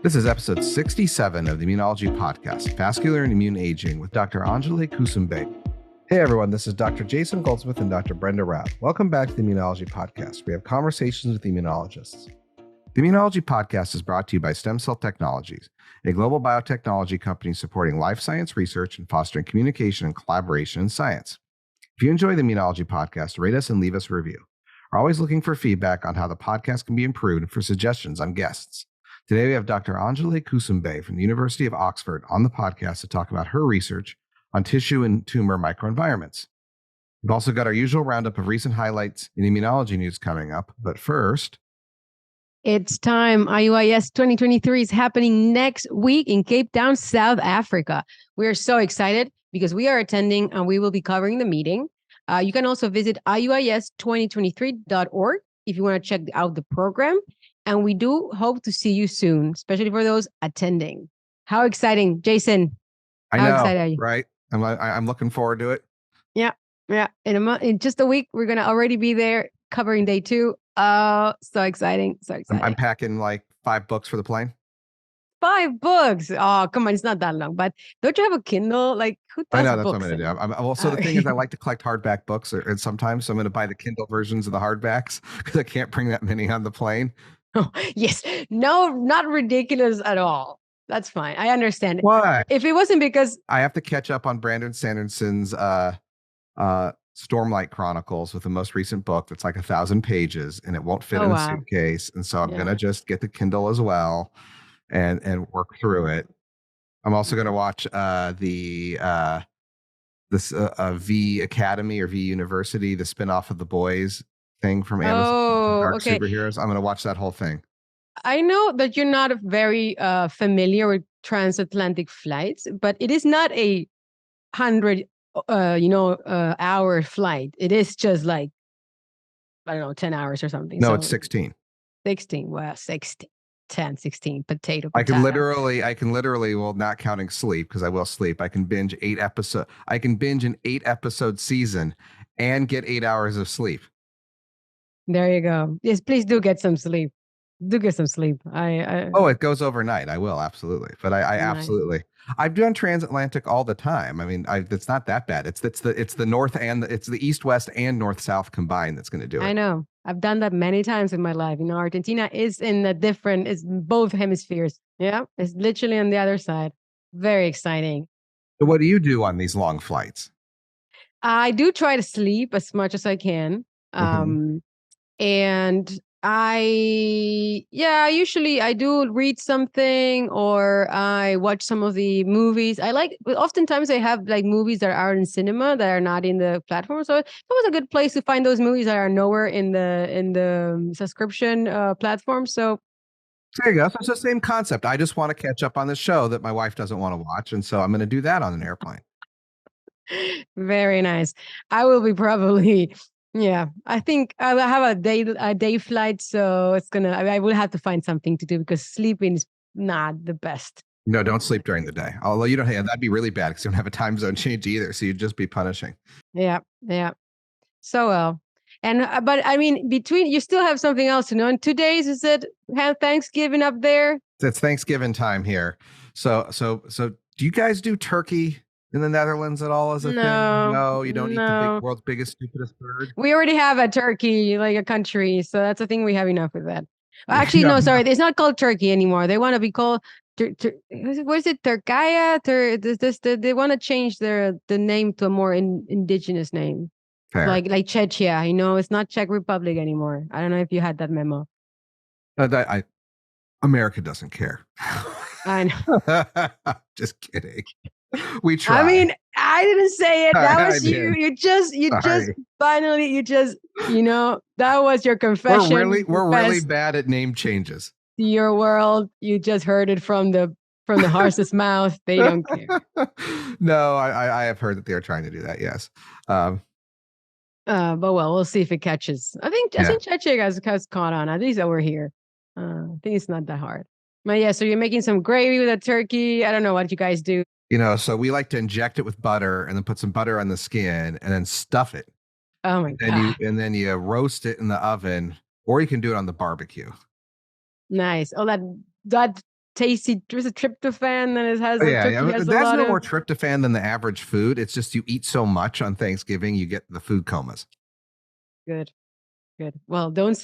This is episode 67 of the Immunology Podcast, Vascular and Immune Aging with Dr. Anjali Kusumbe. Hey everyone, this is Dr. Jason Goldsmith and Dr. Brenda Rapp. Welcome back to the Immunology Podcast. We have conversations with immunologists. The Immunology Podcast is brought to you by STEMCELL Technologies, a global biotechnology company supporting life science research and fostering communication and collaboration in science. If you enjoy the Immunology Podcast, rate us and leave us a review. We're always looking for feedback on how the podcast can be improved and for suggestions on guests. Today, we have Dr. Anjali Kusumbe from the University of Oxford on the podcast to talk about her research on tissue and tumor microenvironments. We've also got our usual roundup of recent highlights in immunology news coming up. But first, it's time. IUIS 2023 is happening next week in Cape Town, South Africa. We are so excited because we are attending and we will be covering the meeting. You can also visit iuis2023.org if you want to check out the program. And we do hope to see you soon, especially for those attending. How exciting, Jason? I How know, excited are you? Right? I'm looking forward to it. Yeah. In just a week, we're going to already be there covering day 2. So exciting. I'm packing like 5 books for the plane. 5 books. Oh, come on. It's not that long. But don't you have a Kindle? Like, who does I know, that's books what I'm going to do. So the thing is, I like to collect hardback books, and sometimes so I'm going to buy the Kindle versions of the hardbacks because I can't bring that many on the plane. Oh, yes. No, not ridiculous at all. That's fine. I understand. Why? If it wasn't because I have to catch up on Brandon Sanderson's Stormlight Chronicles with the most recent book that's like 1,000 pages, and it won't fit in a suitcase. And so I'm going to just get the Kindle as well and work through it. I'm also going to watch V Academy or V University, the spinoff of The Boys thing from Amazon, Dark Superheroes. I'm going to watch that whole thing. I know that you're not very familiar with transatlantic flights, but it is not a 100 hour flight. It is just like, I don't know, 10 hours or something. No, it's 16. 16. Well, 16. 10, 16, potato. I can literally, well, not counting sleep, because I will sleep. I can binge 8 episodes. I can binge an 8-episode season and get 8 hours of sleep. There you go. Yes, please do get some sleep. It goes overnight. I will, absolutely. But I absolutely. I've done transatlantic all the time. I mean, it's not that bad. It's the north and it's the east west and north south combined that's going to do it. I know. I've done that many times in my life. Argentina is it's both hemispheres. Yeah, it's literally on the other side. Very exciting. So what do you do on these long flights? I do try to sleep as much as I can. And usually I do read something or I watch some of the movies. Oftentimes I have like movies that are in cinema that are not in the platform. So it was a good place to find those movies that are nowhere in the subscription platform. So there you go. So it's the same concept. I just want to catch up on the show that my wife doesn't want to watch. And so I'm going to do that on an airplane. Very nice. I will be probably... Yeah, I think I will have a day flight, so I will have to find something to do because sleeping is not the best. No, don't sleep during the day. Although you don't have, that'd be really bad because you don't have a time zone change either, so you'd just be punishing. Yeah. So well, but I mean, between you still have something else to know. In 2 days, is it Thanksgiving up there? It's Thanksgiving time here. So do you guys do turkey in the Netherlands at all as a thing? No, you don't eat the world's biggest, stupidest bird? We already have a turkey, like a country. So that's a thing. We have enough with that. Actually, no, sorry. It's not called turkey anymore. They want to be called, what is it? Turkaya? They want to change the name to a more indigenous name. Fair. Like Czechia, it's not Czech Republic anymore. I don't know if you had that memo. America doesn't care. I know. Just kidding. We try. I mean, I didn't say it. That was you. You just finally, that was your confession. We're really bad at name changes. Your world. You just heard it from the horse's mouth. They don't care. No, I have heard that they are trying to do that. Yes. But we'll see if it catches. I think Czechia has caught on. At least over here. I think it's not that hard. But yeah, so you're making some gravy with a turkey. I don't know what you guys do. So we like to inject it with butter and then put some butter on the skin and then stuff it. Oh my God. And then you roast it in the oven, or you can do it on the barbecue. Nice. Oh, that tasty. There's a tryptophan, and it has turkey has a That's lot no of. more tryptophan than the average food. It's just you eat so much on Thanksgiving, you get the food comas. Good. Well, don't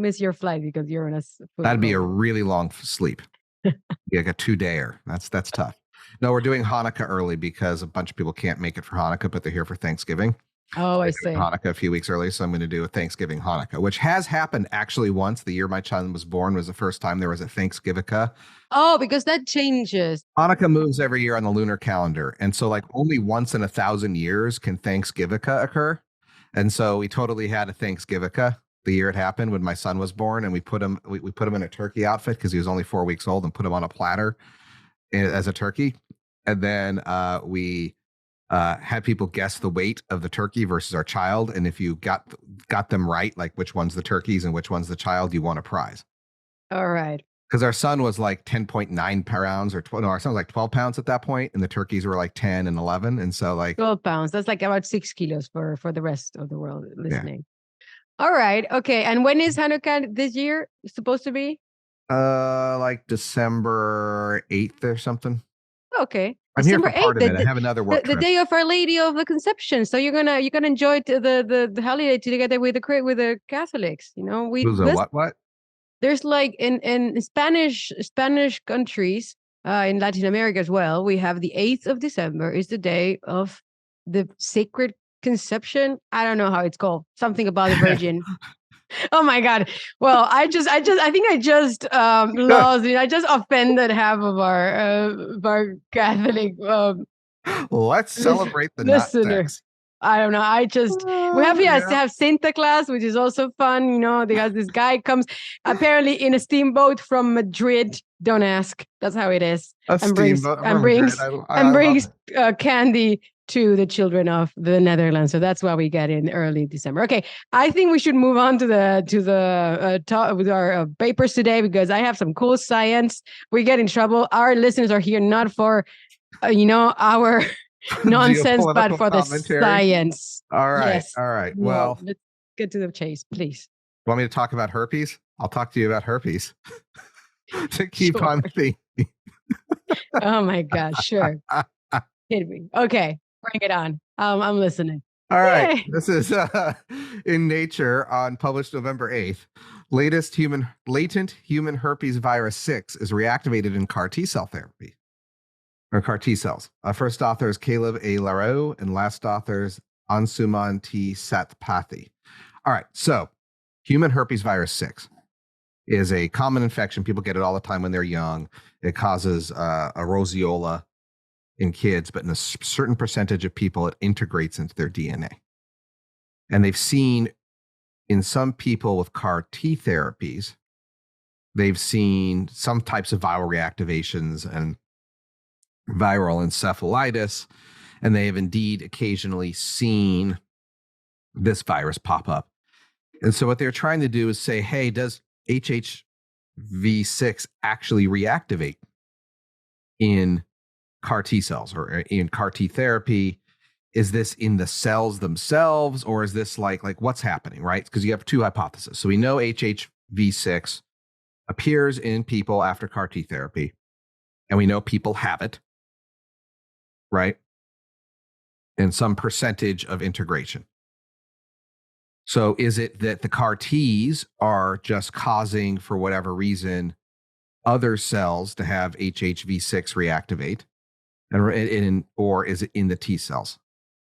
miss your flight because you're in a food That'd be a coma. really long sleep. Like a 2-dayer. That's tough. No, we're doing Hanukkah early because a bunch of people can't make it for Hanukkah, but they're here for Thanksgiving. Oh, So I see. Hanukkah a few weeks early, so I'm going to do a Thanksgiving Hanukkah, which has happened actually once. The year my child was born was the first time there was a Thanksgiving. Oh, because that changes. Hanukkah moves every year on the lunar calendar, and so like only once in 1,000 years can Thanksgiving occur. And so we totally had a Thanksgiving the year it happened when my son was born, and we put him in a turkey outfit because he was only 4 weeks old, and put him on a platter as a turkey. And then we had people guess the weight of the turkey versus our child, and if you got them right, like which one's the turkeys and which one's the child, you won a prize. All right. Because our son was like 10.9 pounds or 12. No, our son was like 12 pounds at that point, and the turkeys were like 10 and 11, and so like 12 pounds. That's like about 6 kilos for the rest of the world listening. Yeah. All right. Okay. And when is Hanukkah this year supposed to be? Like December 8th or something. Okay. I'm December here for part 8th, of it. I have another work the day of Our Lady of the Conception. So you're gonna enjoy the holiday together with the Catholics. You know, what? There's like in Spanish countries, in Latin America as well. We have the 8th of December is the day of the Sacred Conception. I don't know how it's called. Something about the Virgin. Oh my God. Well, I think I just lost. I just offended half of our Catholic. Let's celebrate the listener. nut sex. I don't know. We have to have Santa Claus, which is also fun. You know, because this guy comes apparently in a steamboat from Madrid. Don't ask. That's how it is. And brings candy to the children of the Netherlands. So that's why we get in early December. Okay, I think we should move on to the talk with our papers today, because I have some cool science. We get in trouble. Our listeners are here not for our nonsense, but for the science. All right. Yes. All right. Well, let's get to the chase, please. Want me to talk about herpes? I'll talk to you about herpes to keep on theme. Oh my gosh. Sure. Hit me. Okay. Bring it on. I'm listening. All right. Yay. This is in Nature published November 8th. Latent human herpes virus 6 is reactivated in CAR T cell therapy. Or CAR T cells. First author is Caleb A. Lareau, and last author is Ansuman T. Satpathy. All right, so human herpes virus 6 is a common infection. People get it all the time when they're young. It causes a roseola in kids, but in a certain percentage of people, it integrates into their DNA. And they've seen in some people with CAR T therapies, they've seen some types of viral reactivations and viral encephalitis, and they have indeed occasionally seen this virus pop up. And so what they're trying to do is say, hey, does HHV6 actually reactivate in CAR T cells or in CAR T therapy? Is this in the cells themselves, or is this like what's happening, right? Because you have two hypotheses. So we know HHV6 appears in people after CAR T therapy, and we know people have it, right? And some percentage of integration. So is it that the CAR Ts are just causing, for whatever reason, other cells to have HHV6 reactivate, or is it in the T cells,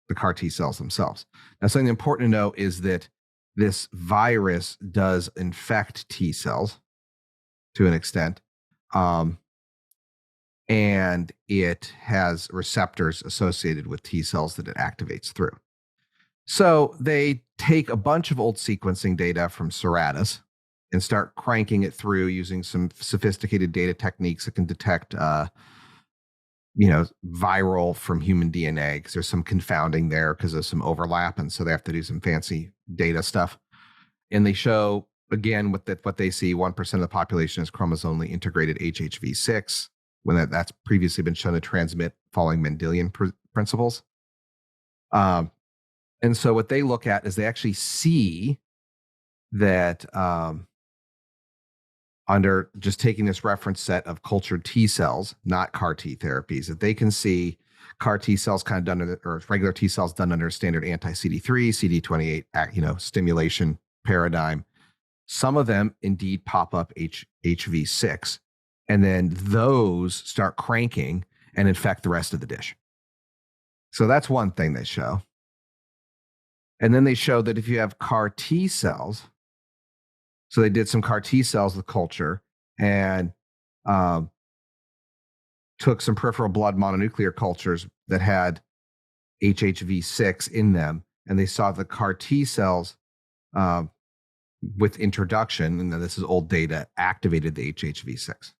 the CAR T cells themselves? Now, something important to know is that this virus does infect T cells to an extent, and it has receptors associated with T cells that it activates through. So they take a bunch of old sequencing data from Ceratus and start cranking it through using some sophisticated data techniques that can detect, viral from human DNA, because there's some confounding there because of some overlap. And so they have to do some fancy data stuff. And they show, again, what they see, 1% of the population is chromosomally integrated HHV6, when that's previously been shown to transmit following Mendelian principles. And so what they look at is they actually see that under just taking this reference set of cultured T cells, not CAR T therapies, that they can see CAR T cells kind of done under, or regular T cells done under standard anti-CD3, CD28, stimulation paradigm. Some of them indeed pop up HV6, and then those start cranking and infect the rest of the dish. So that's one thing they show. And then they show that if you have CAR T cells, so they did some CAR T cells with culture and took some peripheral blood mononuclear cultures that had HHV6 in them, and they saw the CAR T cells with introduction, and this is old data, activated the HHV6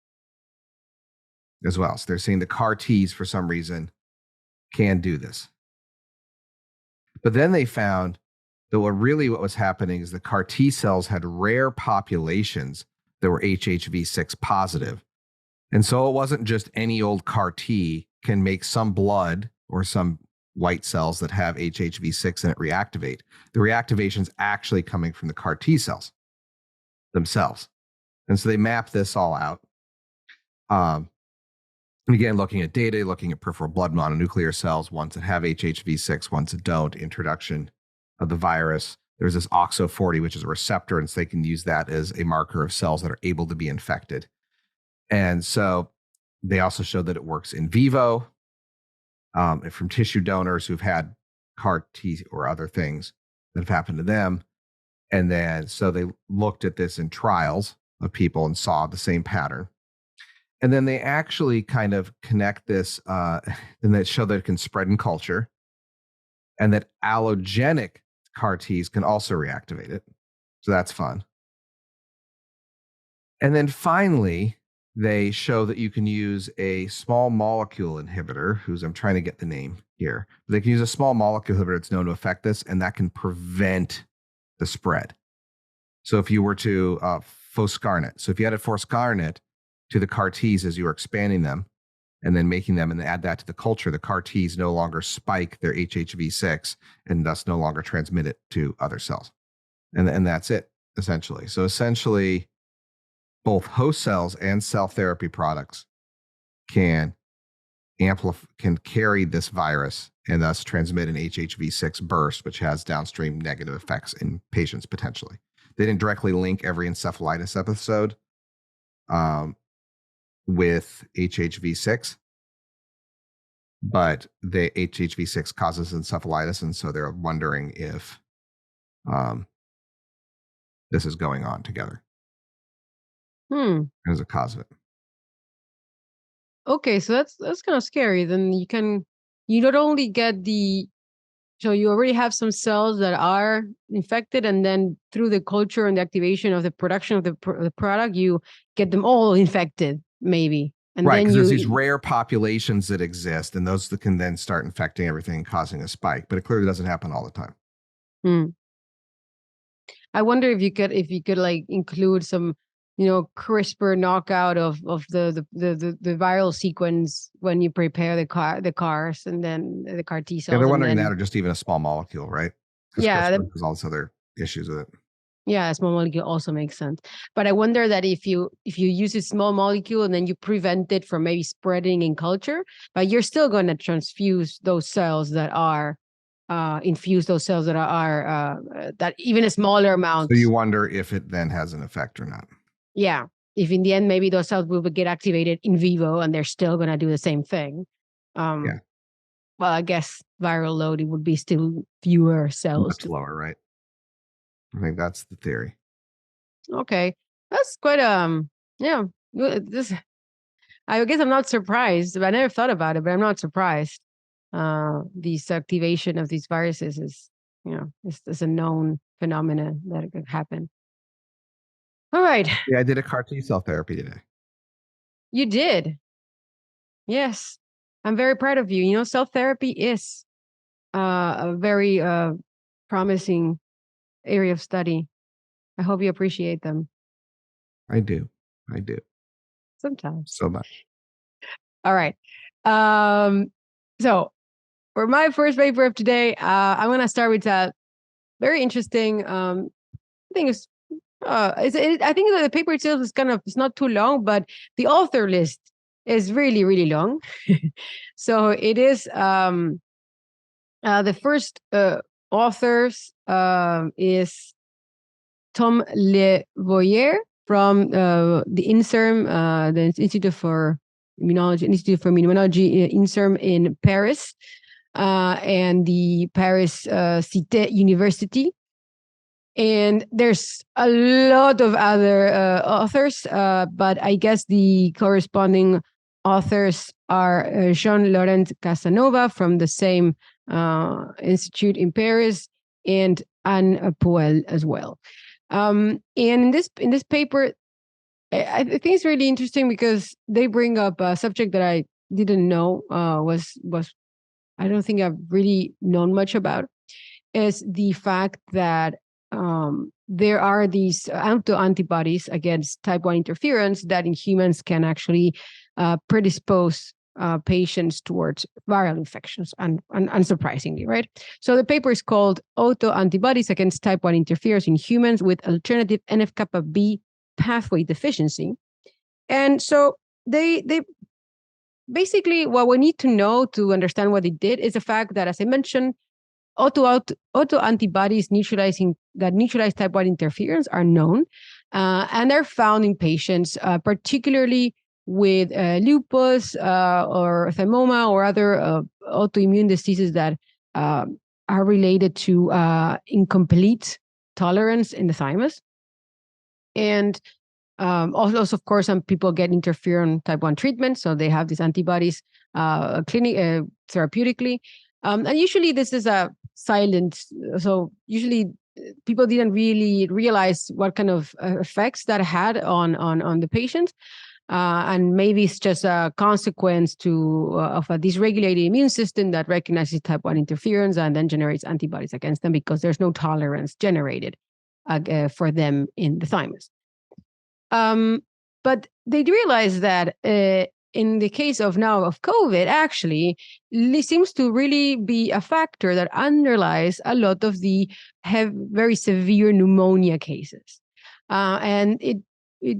as well. So they're saying the CAR Ts, for some reason, can do this. But then they found that what was happening is the CAR T cells had rare populations that were HHV6 positive. And so it wasn't just any old CAR T can make some blood or some white cells that have HHV6 in it reactivate. The reactivation is actually coming from the CAR T cells themselves. And so they map this all out. And again, looking at data, looking at peripheral blood mononuclear cells, ones that have HHV6, ones that don't, introduction of the virus. There's this OXO40, which is a receptor, and so they can use that as a marker of cells that are able to be infected. And so they also showed that it works in vivo from tissue donors who've had CAR T or other things that have happened to them. And then so they looked at this in trials of people and saw the same pattern. And then they actually kind of connect this, and they show that it can spread in culture, and that allogenic CAR Ts can also reactivate it. So that's fun. And then finally, they show that you can use a small molecule inhibitor, I'm trying to get the name here. They can use a small molecule inhibitor that's known to affect this, and that can prevent the spread. So if you were to foscarnet, so if you added foscarnet to the CAR Ts as you were expanding them and then making them and add that to the culture, the CAR Ts no longer spike their HHV6 and thus no longer transmit it to other cells. And that's it, essentially. So essentially, both host cells and cell therapy products can carry this virus and thus transmit an HHV6 burst, which has downstream negative effects in patients potentially. They didn't directly link every encephalitis episode with HHV6, but the HHV6 causes encephalitis, and so they're wondering if this is going on together as a cause of it. Okay, so that's kind of scary. Then you not only get so you already have some cells that are infected, and then through the culture and the activation of the production of the product, you get them all infected, maybe. And right, then because there's these rare populations that exist, and those that can then start infecting everything and causing a spike. But it clearly doesn't happen all the time. I wonder if you could like include some, CRISPR knockout of the viral sequence when you prepare the CARs and then the CAR T cells. Yeah, they're wondering that, or just even a small molecule, right? Yeah, there's all this other issues with it. Yeah, a small molecule also makes sense. But I wonder that if you use a small molecule and then you prevent it from maybe spreading in culture, but you're still going to transfuse those cells that are infuse those cells that are that even a smaller amount. So you wonder if it then has an effect or not. Yeah, if in the end maybe those cells will get activated in vivo and they're still going to do the same thing. Yeah. Well, I guess viral load, it would be still fewer cells. Much lower, right? I think that's the theory. Okay, that's quite yeah. This, I guess I'm not surprised. I never thought about it, but I'm not surprised. This activation of these viruses is, is a known phenomenon that could happen. All right. Yeah, I did a CAR T cell therapy today. You did. Yes, I'm very proud of you. Cell therapy is a very promising area of study. I hope you appreciate them. I do. Sometimes. So much. All right. So for my first paper of today, I'm going to start with a very interesting, I think it's I think that the paper itself is it's not too long, but the author list is really, really long. So it is the first authors is Tom Levoyer from the INSERM, the Institute for Immunology INSERM in Paris, and the Paris Cité University. And there's a lot of other authors, but I guess the corresponding authors are Jean-Laurent Casanova from the same institute in Paris, and Anne Poel as well. And in this paper, I think it's really interesting because they bring up a subject that I didn't know was I don't think I've really known much about, is the fact that there are these autoantibodies against type 1 interference that in humans can actually predispose patients towards viral infections, unsurprisingly, right? So the paper is called Autoantibodies Against Type 1 Interference in Humans with Alternative NF-kappa B Pathway Deficiency. And so they basically, what we need to know to understand what they did is the fact that, as I mentioned, autoantibodies that neutralize type 1 interference are known, and they're found in patients, particularly with lupus or thymoma or other autoimmune diseases that are related to incomplete tolerance in the thymus. And also, of course, some people get interferon type 1 treatment, so they have these antibodies therapeutically. And usually this is a silent, so usually people didn't really realize what kind of effects that had on the patient. And maybe it's just a consequence of a dysregulated immune system that recognizes type 1 interference and then generates antibodies against them because there's no tolerance generated for them in the thymus. But they realize that in the case of COVID, actually, it seems to really be a factor that underlies a lot of the very severe pneumonia cases. And it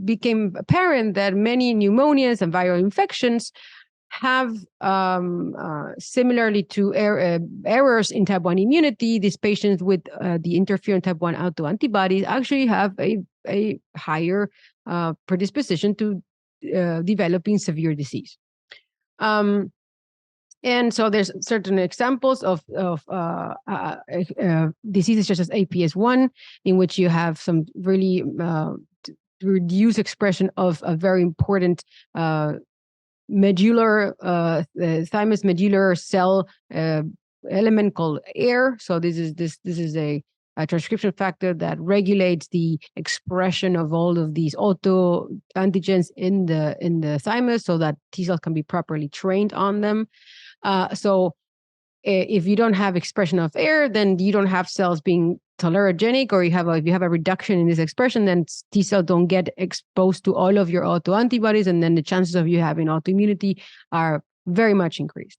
became apparent that many pneumonias and viral infections have, similarly to errors in type 1 immunity, these patients with the interferon type 1 autoantibodies actually have a higher predisposition to developing severe disease. And so there's certain examples of diseases such as APS1, in which you have some really reduced expression of a very important thymus medular cell element called AIR. So this is a transcription factor that regulates the expression of all of these auto antigens in the thymus, so that T cells can be properly trained on them. So if you don't have expression of AIR, then you don't have cells being tolerogenic, or if you have a reduction in this expression, then T cells don't get exposed to all of your autoantibodies, and then the chances of you having autoimmunity are very much increased.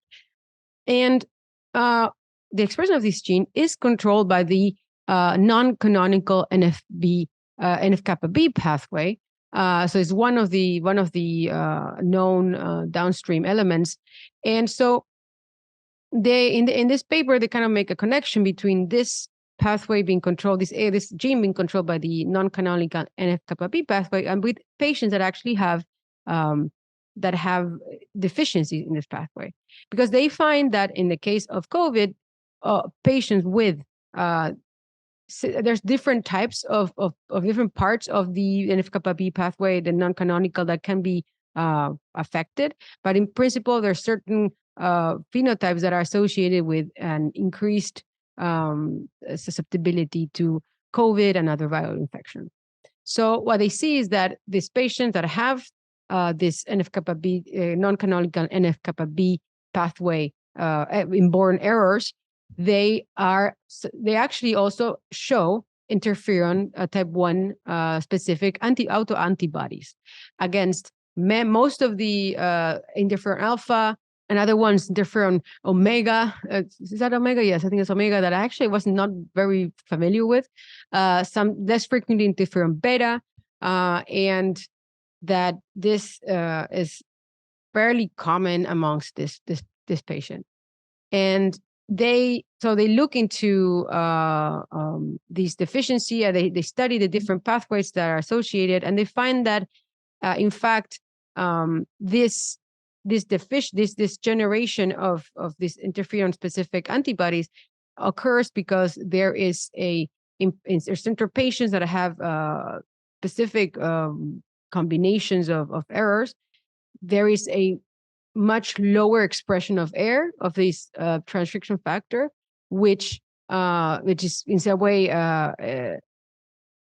And the expression of this gene is controlled by the non-canonical NF-kappa B pathway. So it's one of the known downstream elements. And so in this paper, they kind of make a connection between this pathway being controlled, this gene being controlled by the non-canonical NF-kappa B pathway, and with patients that actually have deficiencies in this pathway, because they find that in the case of COVID, patients with there's different types of different parts of the NF-kappa B pathway, the non-canonical, that can be affected. But in principle, there's certain phenotypes that are associated with an increased susceptibility to COVID and other viral infections. So what they see is that these patients that have this NF-kappa B, non-canonical NF-kappa B pathway inborn errors, they actually also show interferon type 1 specific autoantibodies against most of the interferon alpha, Another one's interferon omega. Is that omega? Yes, I think it's omega that I actually was not very familiar with. Some less frequently interferon beta, and that this is fairly common amongst this patient. And they look into these deficiency, and they study the different pathways that are associated, and they find that in fact this generation of these interferon specific antibodies occurs because there is there's certain patients that have specific combinations of errors. There is a much lower expression of air of this transcription factor, which is in some way it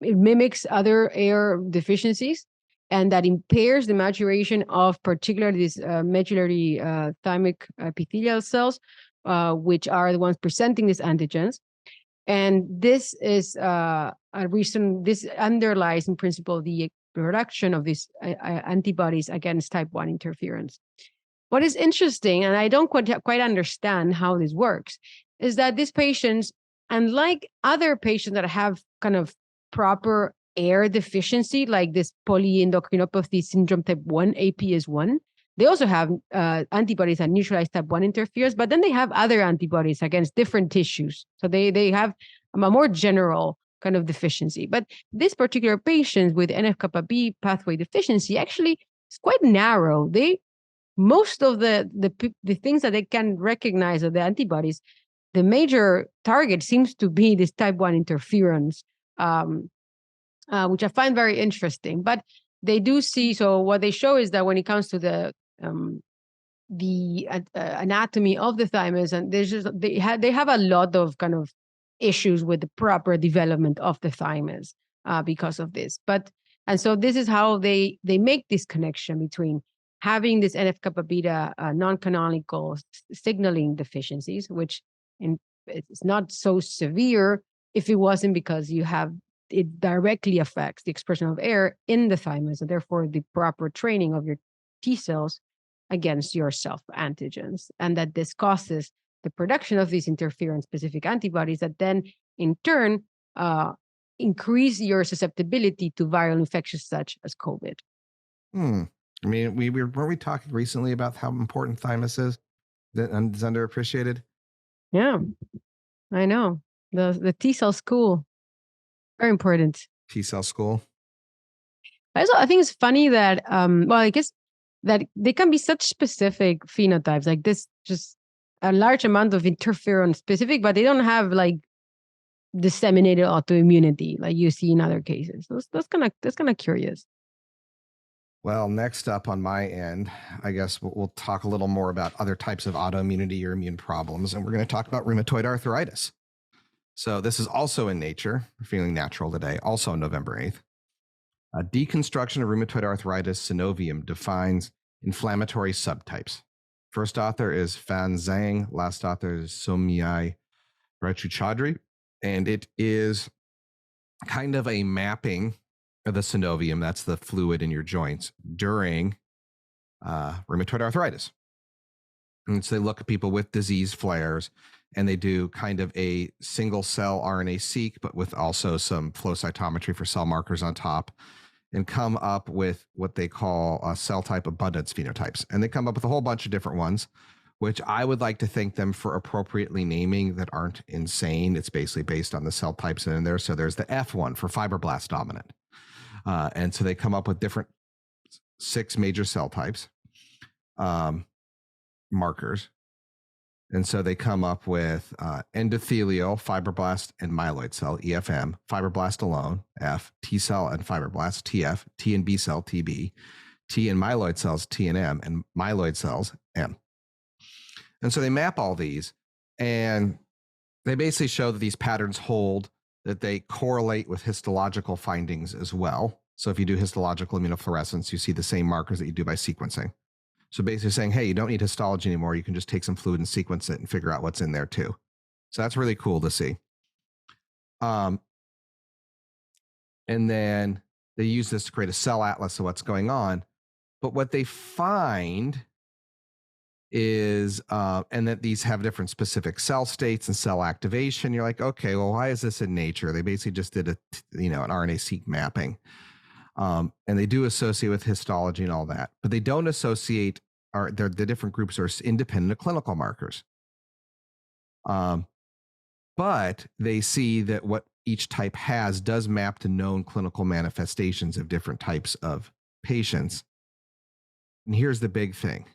mimics other air deficiencies, and that impairs the maturation of particularly these medullary thymic epithelial cells, which are the ones presenting these antigens. And this is a reason, this underlies in principle the production of these antibodies against type 1 interference. What is interesting, and I don't quite understand how this works, is that these patients, unlike other patients that have kind of proper air deficiency, like this polyendocrinopathy syndrome type 1, APS1, they also have antibodies that neutralize type 1 interference, but then they have other antibodies against different tissues. So they have a more general kind of deficiency. But this particular patient with NF-kappa B pathway deficiency actually is quite narrow. Most of the things that they can recognize of the antibodies, the major target seems to be this type 1 interference, which I find very interesting. But they do see, so what they show is that when it comes to the anatomy of the thymus, and they have a lot of kind of issues with the proper development of the thymus because of this. And so this is how they make this connection between having this NF-kappa beta non-canonical signaling deficiencies, which it's not so severe if it wasn't because it directly affects the expression of air in the thymus, and therefore the proper training of your T cells against your self-antigens, and that this causes the production of these interferon-specific antibodies that then, in turn, increase your susceptibility to viral infections such as COVID. I mean, weren't we talking recently about how important thymus is? That is underappreciated. Yeah, I know. The T cell school, very important. T cell school. I think it's funny that I guess that they can be such specific phenotypes, like this, just a large amount of interferon specific, but they don't have like disseminated autoimmunity like you see in other cases. That's kind of curious. Well, next up on my end, I guess we'll talk a little more about other types of autoimmunity or immune problems, and we're going to talk about rheumatoid arthritis. So this is also in Nature, Feeling Natural today, also on November 8th. A deconstruction of rheumatoid arthritis synovium defines inflammatory subtypes. First author is Fan Zhang, last author is Soumya Raichaudhuri, and it is kind of a mapping of the synovium, that's the fluid in your joints, during rheumatoid arthritis. And so they look at people with disease flares, and they do kind of a single cell RNA-seq, but with also some flow cytometry for cell markers on top, and come up with what they call cell type abundance phenotypes. And they come up with a whole bunch of different ones, which I would like to thank them for appropriately naming that aren't insane. It's basically based on the cell types in there. So there's the F one for fibroblast dominant. And so they come up with different 6 major cell types, markers. And so they come up with endothelial, fibroblast, and myeloid cell, EFM, fibroblast alone, F, T cell and fibroblast, TF, T and B cell, TB, T and myeloid cells, T and M, and myeloid cells, M. And so they map all these, and they basically show that these patterns hold, that they correlate with histological findings as well. So if you do histological immunofluorescence, you see the same markers that you do by sequencing. So basically saying, hey, you don't need histology anymore. You can just take some fluid and sequence it and figure out what's in there too. So that's really cool to see. And then they use this to create a cell atlas of what's going on. But what they find is, and that these have different specific cell states and cell activation. You're like, okay, well, why is this in nature? They basically just did an RNA-seq mapping. And they do associate with histology and all that, but they don't associate, the different groups are independent of clinical markers. But they see that what each type has does map to known clinical manifestations of different types of patients. And here's the big thing.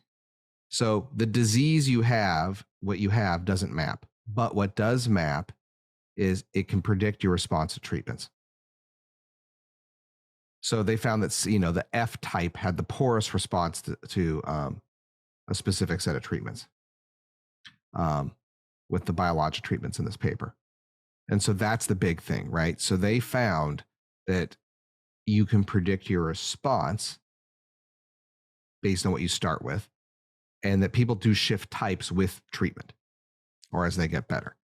So the disease you have, what you have doesn't map, but what does map is it can predict your response to treatments. So they found that, the F type had the poorest response to a specific set of treatments with the biologic treatments in this paper. And so that's the big thing, right? So they found that you can predict your response based on what you start with, and that people do shift types with treatment or as they get better,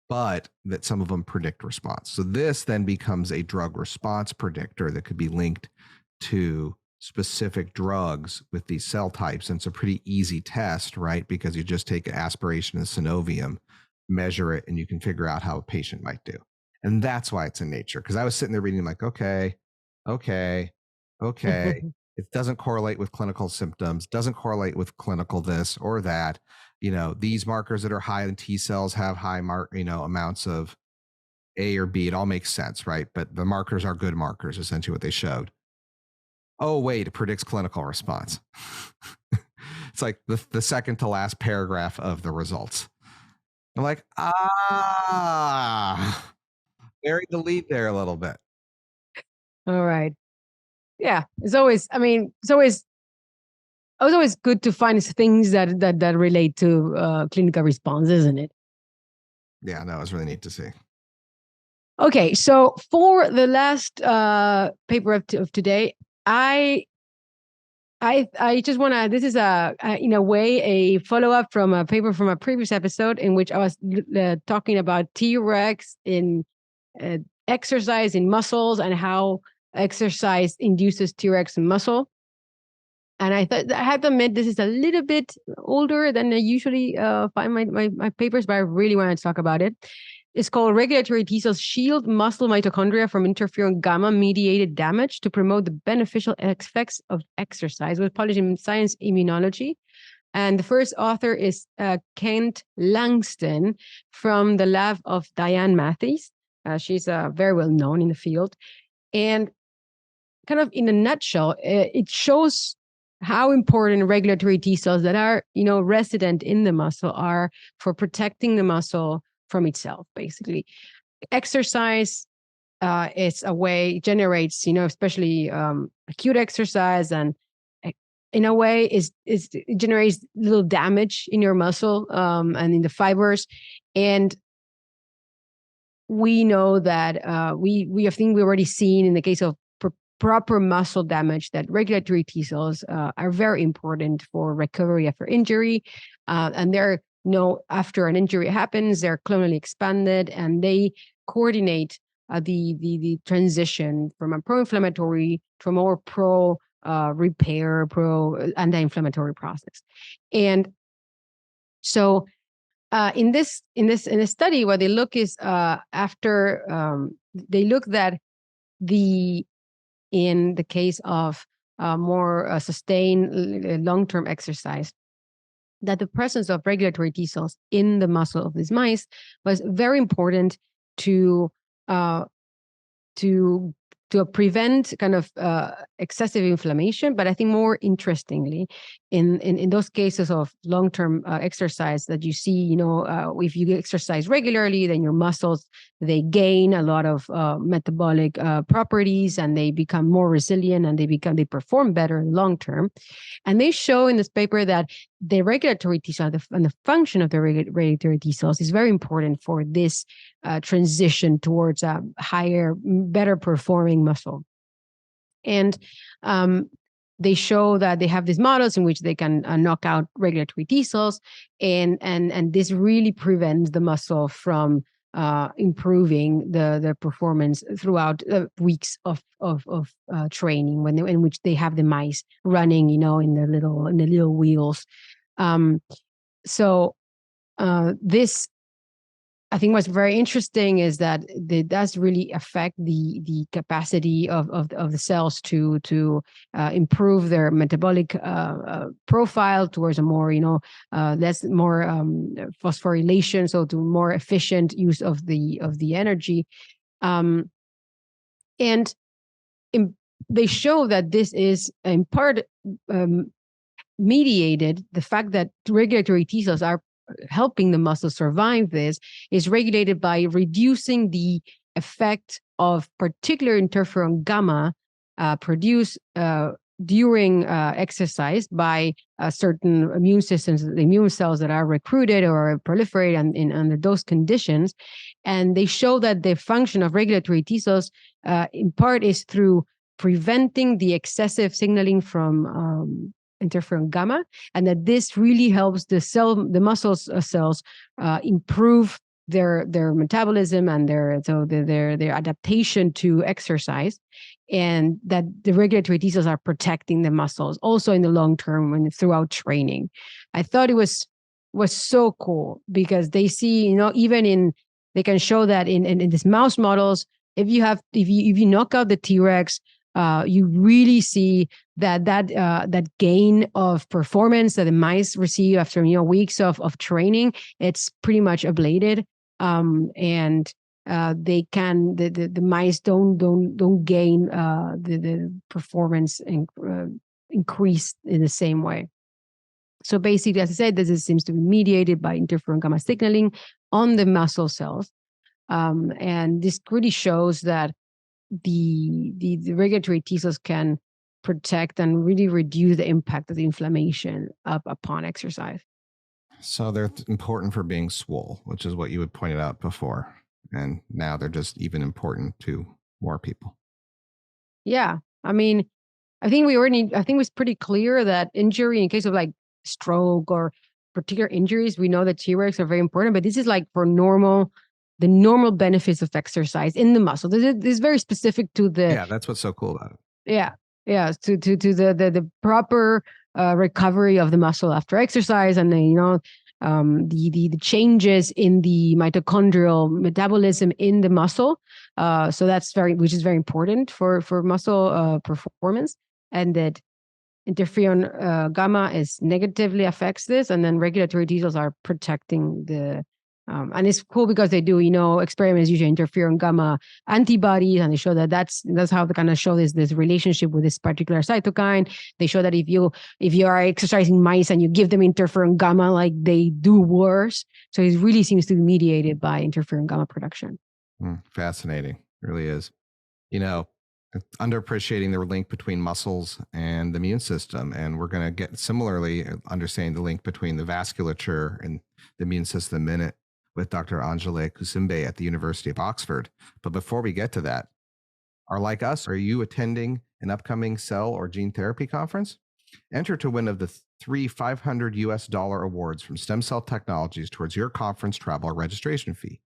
but that some of them predict response. So this then becomes a drug response predictor that could be linked to specific drugs with these cell types. And it's a pretty easy test, right? Because you just take an aspiration of synovium, measure it, and you can figure out how a patient might do. And that's why it's in Nature. Because I was sitting there reading like, okay. It doesn't correlate with clinical symptoms, doesn't correlate with clinical this or that. These markers that are high in T cells have high amounts of A or B. It all makes sense, right? But the markers are good markers, essentially what they showed. Oh, wait, it predicts clinical response. It's like the second to last paragraph of the results. I'm like, buried the lead there a little bit. All right. Yeah, it's always good to find things that relate to clinical response, isn't it? Yeah, no, it was really neat to see. Okay, so for the last paper of today, I just want to. This is in a way a follow up from a paper from a previous episode in which I was talking about T-Rex in exercise in muscles and how exercise induces T-Rex muscle. And I thought I have to admit this is a little bit older than I usually find my papers, but I really wanted to talk about it. It's called Regulatory T cells shield muscle mitochondria from interferon gamma mediated damage to promote the beneficial effects of exercise. It was published in Science Immunology. And the first author is Kent Langston from the lab of Diane Matthews. She's very well known in the field. And kind of in a nutshell, it shows how important regulatory T cells that are, resident in the muscle are for protecting the muscle from itself, basically. Exercise is a way, generates, especially acute exercise, and in a way it generates little damage in your muscle and in the fibers. And we know that we already seen in the case of proper muscle damage that regulatory T cells are very important for recovery after injury. And they're, after an injury happens, they're clonally expanded and they coordinate the transition from a pro-inflammatory to a more pro-repair, pro-anti-inflammatory process. And so in this study, what they look is after they look that in the case of more sustained long-term exercise, that the presence of regulatory T cells in the muscle of these mice was very important to prevent kind of excessive inflammation. But I think more interestingly, in those cases of long-term exercise that you see, if you exercise regularly, then your muscles, they gain a lot of metabolic properties and they become more resilient and they perform better long-term. And they show in this paper that the regulatory T cell and the function of the regulatory T cells is very important for this transition towards a higher, better performing muscle. And they show that they have these models in which they can knock out regulatory T cells, and this really prevents the muscle from improving the performance throughout weeks of training in which they have the mice running, in the little wheels. So this, I think what's very interesting is that it does really affect the capacity of the cells to improve their metabolic profile towards a more less more phosphorylation, so to more efficient use of the energy, and they show that this is in part mediated. The fact that regulatory T cells are helping the muscle survive this is regulated by reducing the effect of particular interferon gamma produced during exercise by certain immune systems, the immune cells that are recruited or proliferate under those conditions. And they show that the function of regulatory T cells in part is through preventing the excessive signaling from interferon gamma, and that this really helps the muscle cells improve their metabolism and their adaptation to exercise, and that the regulatory T cells are protecting the muscles also in the long term and throughout training. I thought it was so cool because they see, even they can show that in these mouse models, if you knock out the T-Rex, you really see that gain of performance that the mice receive after weeks of training. It's pretty much ablated, and the mice don't gain the performance increase in the same way. So basically, as I said, this seems to be mediated by interferon gamma signaling on the muscle cells, and this really shows that the regulatory T cells can protect and really reduce the impact of the inflammation upon exercise. So they're important for being swole, which is what you had pointed out before. And now they're just even important to more people. Yeah. I mean, I think it was pretty clear that injury, in case of like stroke or particular injuries, we know that T-Rex are very important, but this is like for the normal benefits of exercise in the muscle. This is very specific to the... Yeah, that's what's so cool about it. Yeah, to the proper recovery of the muscle after exercise, and the changes in the mitochondrial metabolism in the muscle. So which is very important for muscle performance, and that interferon gamma is negatively affects this, and then regulatory T cells are protecting the... and it's cool because they do, experiments using interferon gamma antibodies, and they show that that's how they kind of show this relationship with this particular cytokine. They show that if you are exercising mice and you give them interferon gamma, like they do worse. So it really seems to be mediated by interferon gamma production. Fascinating, it really is. Underappreciating the link between muscles and the immune system, and we're going to get similarly understanding the link between the vasculature and the immune system in a minute with Dr. Anjali Kusumbe at the University of Oxford. But before we get to that, are you attending an upcoming cell or gene therapy conference? Enter to win of the 3 $500 awards from STEMCELL Technologies towards your conference travel or registration fee.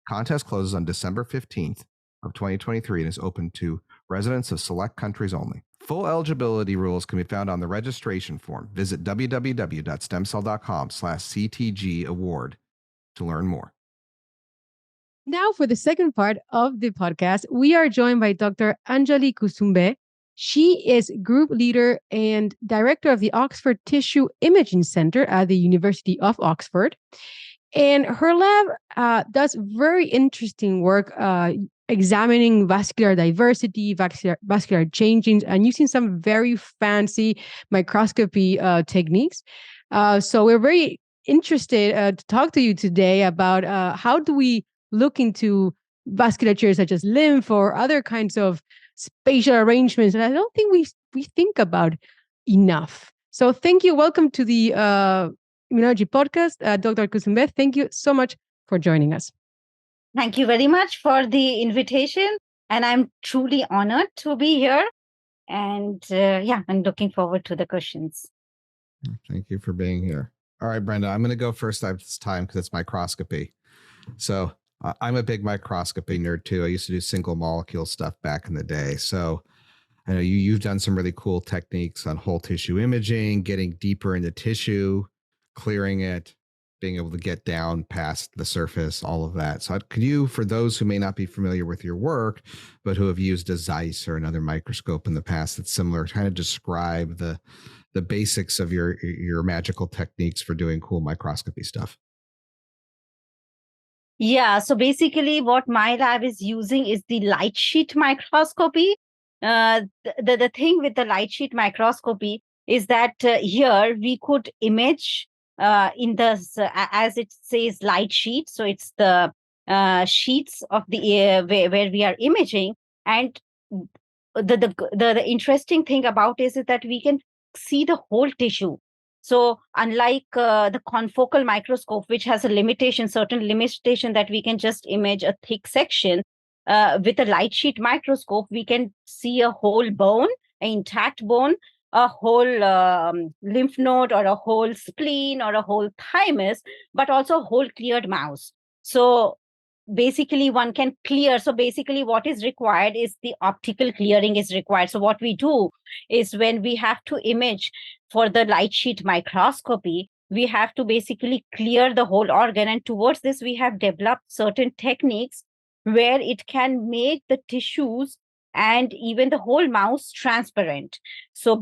Contest closes on December 15th of 2023 and is open to residents of select countries only. Full eligibility rules can be found on the registration form. Visit www.stemcell.com/CTG award to learn more. Now, for the second part of the podcast, we are joined by Dr. Anjali Kusumbe. She is group leader and director of the Oxford Tissue Imaging Center at the University of Oxford. And her lab does very interesting work examining vascular diversity, vascular changing, and using some very fancy microscopy techniques. So we're very interested to talk to you today about how do we look into vasculature such as lymph or other kinds of spatial arrangements. And I don't think we think about enough. So thank you. Welcome to the Immunology Podcast. Dr. Kusumbe, thank you so much for joining us. Thank you very much for the invitation. And I'm truly honored to be here. And I'm looking forward to the questions. Thank you for being here. All right, Brenda, I'm going to go first this time because it's microscopy. So I'm a big microscopy nerd too. I used to do single molecule stuff back in the day. So I know you've done some really cool techniques on whole tissue imaging, getting deeper into tissue. clearing it, being able to get down past the surface, all of that. So could you, for those who may not be familiar with your work, but who have used a Zeiss or another microscope in the past that's similar, kind of describe the basics of your magical techniques for doing cool microscopy stuff? Yeah, so basically what my lab is using is the light sheet microscopy. The thing with the light sheet microscopy is that here we could image as it says light sheet. So it's the sheets of the where we are imaging. And the interesting thing about is that we can see the whole tissue. So unlike the confocal microscope, which has a certain limitation that we can just image a thick section, with a light sheet microscope, we can see a whole bone, an intact bone, a whole lymph node or a whole spleen or a whole thymus, but also a whole cleared mouse. So basically one can clear. So basically what is required is the optical clearing is required. So what we do is when we have to image for the light sheet microscopy, we have to basically clear the whole organ. And towards this, we have developed certain techniques where it can make the tissues and even the whole mouse transparent. So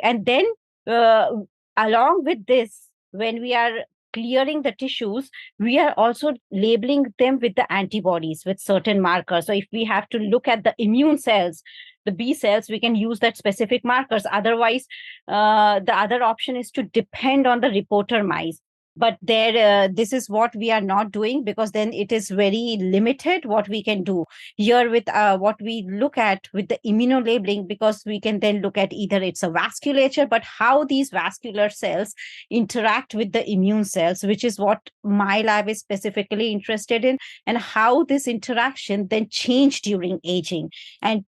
and then along with this, when we are clearing the tissues, we are also labeling them with the antibodies, with certain markers. So if we have to look at the immune cells, the B cells, we can use that specific markers. Otherwise, the other option is to depend on the reporter mice. But this is what we are not doing, because then it is very limited what we can do here with what we look at with the immunolabeling, because we can then look at either it's a vasculature, but how these vascular cells interact with the immune cells, which is what my lab is specifically interested in, and how this interaction then change during aging.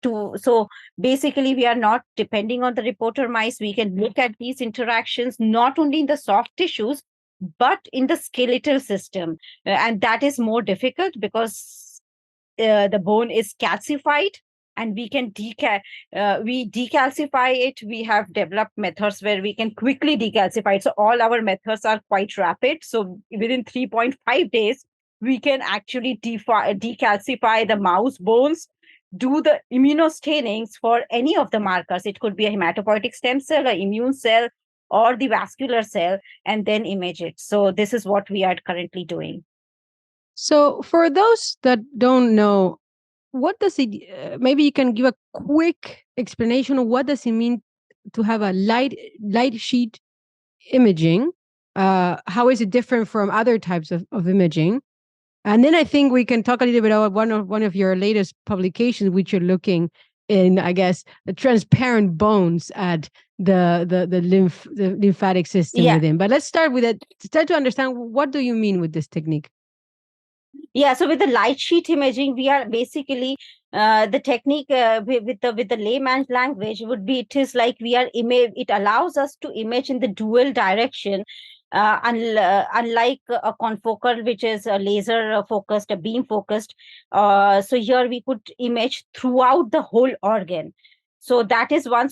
So basically we are not depending on the reporter mice. We can look at these interactions not only in the soft tissues, but in the skeletal system. And that is more difficult because the bone is calcified, and we can we decalcify it. We have developed methods where we can quickly decalcify it. So all our methods are quite rapid. So within 3.5 days, we can actually decalcify the mouse bones, do the immunostainings for any of the markers. It could be a hematopoietic stem cell, an immune cell, or the vascular cell, and then image it. So this is what we are currently doing. So for those that don't know, what does it, maybe you can give a quick explanation of what does it mean to have a light sheet imaging? How is it different from other types of imaging? And then I think we can talk a little bit about one of your latest publications, which you're looking in, I guess, the transparent bones at the lymphatic system within. But let's start with it. Start to understand, what do you mean with this technique? Yeah, so with the light sheet imaging, we are basically the technique with the layman's language would be, it is like it allows us to image in the dual direction. Unlike a confocal, which is a laser focused, a beam focused. So here we could image throughout the whole organ. So that is one.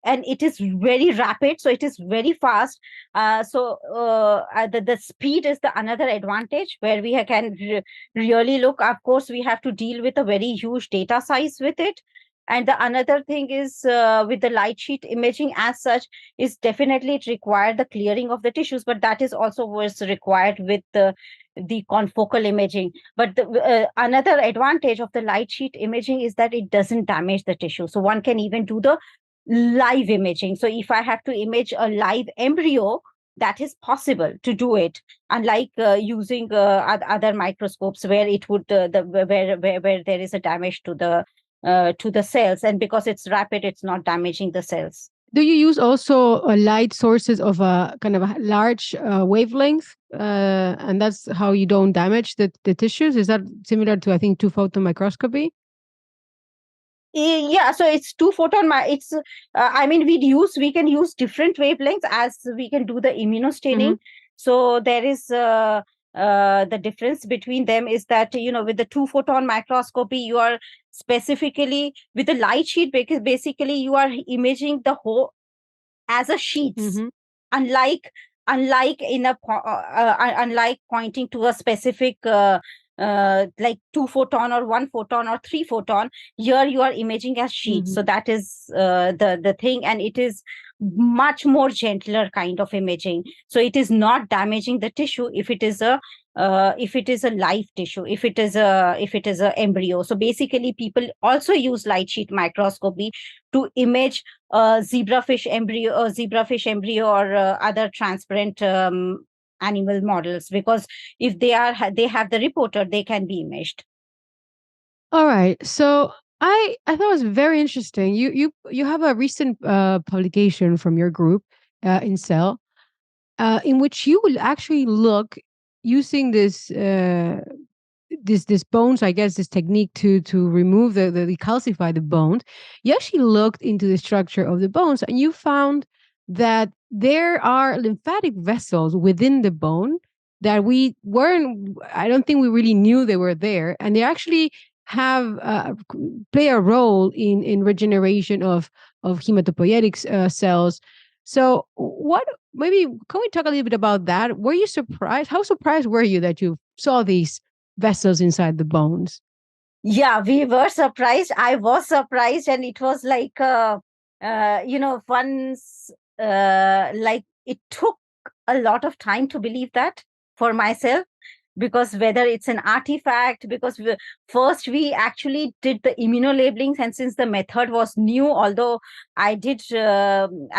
And it is very rapid, so it is very fast. The speed is the another advantage, where we can really look. Of course, we have to deal with a very huge data size with it. And the another thing is with the light sheet imaging as such, is definitely it required the clearing of the tissues, but that is also was required with the confocal imaging. But another advantage of the light sheet imaging is that it doesn't damage the tissue. So one can even do the live imaging. So if I have to image a live embryo, that is possible to do it, unlike using other microscopes where it would where there is a damage to the cells, and because it's rapid, it's not damaging the cells. Do you use also light sources of a kind of a large wavelength, and that's how you don't damage the tissues? Is that similar to, I think, 2-photon microscopy? Yeah, so it's 2-photon. It's we can use different wavelengths as we can do the immunostaining. So there is the difference between them is that, with the 2-photon microscopy, you are specifically with the light sheet, because basically you are imaging the whole as a sheets. Unlike unlike unlike pointing to a specific like 2 photon or 1 photon or 3 photon, here you are imaging as sheets. So that is the thing, and it is much more gentler kind of imaging. So it is not damaging the tissue if it is a live tissue, if it is a embryo. So basically, people also use light sheet microscopy to image zebrafish embryo, or other transparent animal models, because if they have the reporter, they can be imaged. All right. So I thought it was very interesting. You have a recent publication from your group in Cell, in which you will actually look using this bones, I guess, this technique to remove the decalcify the bones. You actually looked into the structure of the bones, and you found that there are lymphatic vessels within the bone that I don't think we really knew they were there, and they actually have play a role in regeneration of hematopoietic cells. So maybe can we talk a little bit about that? Were you surprised? How surprised were you that you saw these vessels inside the bones? Yeah, we were surprised. I was surprised, and it was like once like it took a lot of time to believe that for myself, because whether it's an artifact, because first we actually did the immunolabeling, and since the method was new, although I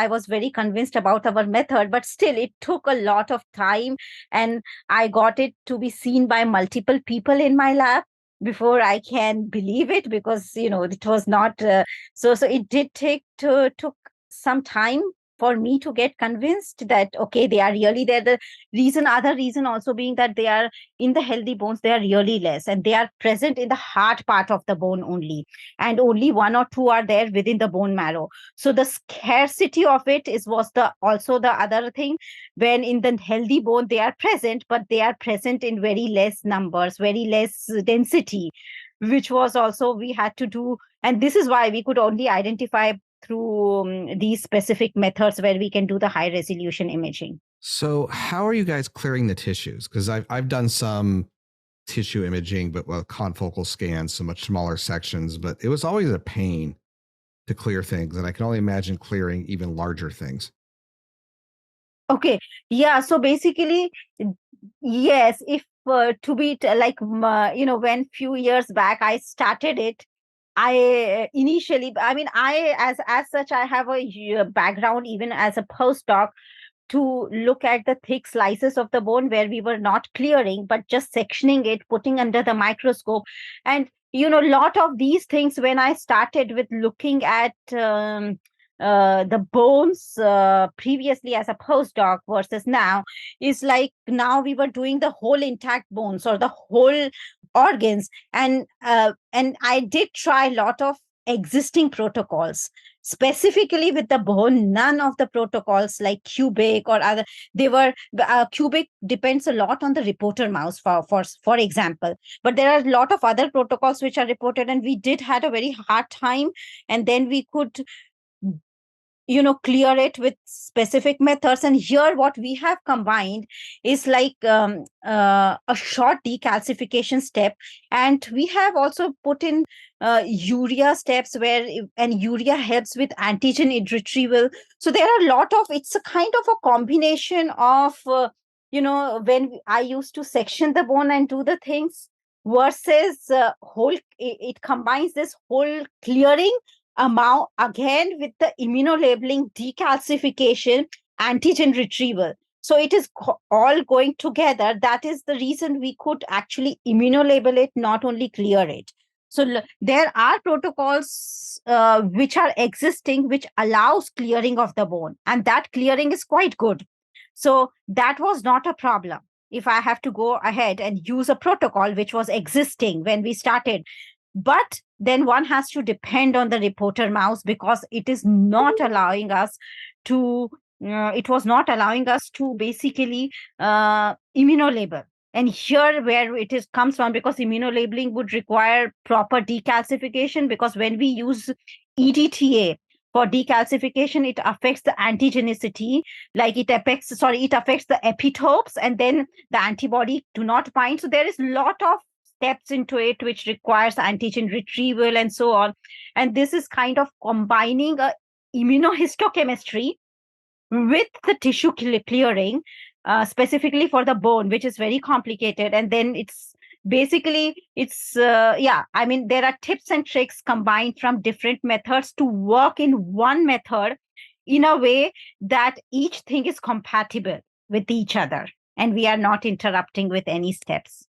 was very convinced about our method, but still it took a lot of time, and I got it to be seen by multiple people in my lab before I can believe it, because it was not so it did took some time for me to get convinced that, okay, they are really there. The other reason also being that they are in the healthy bones, they are really less, and they are present in the hard part of the bone only, and only 1 or 2 are there within the bone marrow. So the scarcity of it was also the other thing. When in the healthy bone they are present, but they are present in very less numbers, very less density, which was also we had to do. And this is why we could only identify through these specific methods where we can do the high resolution imaging. So how are you guys clearing the tissues? Because I've done some tissue imaging, but confocal scans, so much smaller sections, but it was always a pain to clear things. And I can only imagine clearing even larger things. Okay. Yeah. So basically, yes, if to be when few years back I started it, I initially, as such, I have a background even as a postdoc to look at the thick slices of the bone where we were not clearing, but just sectioning it, putting under the microscope. And, a lot of these things, when I started with looking at the bones previously as a postdoc versus now, is like now we were doing the whole intact bones or the whole organs, and I did try a lot of existing protocols specifically with the bone. None of the protocols like cubic or other, they were cubic depends a lot on the reporter mouse for example, but there are a lot of other protocols which are reported, and we did had a very hard time, and then we could clear it with specific methods. And here what we have combined is like a short decalcification step, and we have also put in urea steps and urea helps with antigen retrieval. So there are a lot of, it's a kind of a combination of when I used to section the bone and do the things versus it combines this whole clearing amount again with the immunolabeling, decalcification, antigen retrieval. So it is all going together. That is the reason we could actually immunolabel it, not only clear it. So there are protocols which are existing, which allows clearing of the bone, and that clearing is quite good. So that was not a problem. If I have to go ahead and use a protocol which was existing when we started, but then one has to depend on the reporter mouse, because it is not allowing us to basically immunolabel. And here where it comes from, because immunolabeling would require proper decalcification, because when we use EDTA For decalcification, it affects the antigenicity, like it affects the epitopes, and then the antibody do not bind. So there is a lot of steps into it which requires antigen retrieval and so on. And this is kind of combining a immunohistochemistry with the tissue clearing, specifically for the bone, which is very complicated. And then I mean, there are tips and tricks combined from different methods to work in one method in a way that each thing is compatible with each other and we are not interrupting with any steps.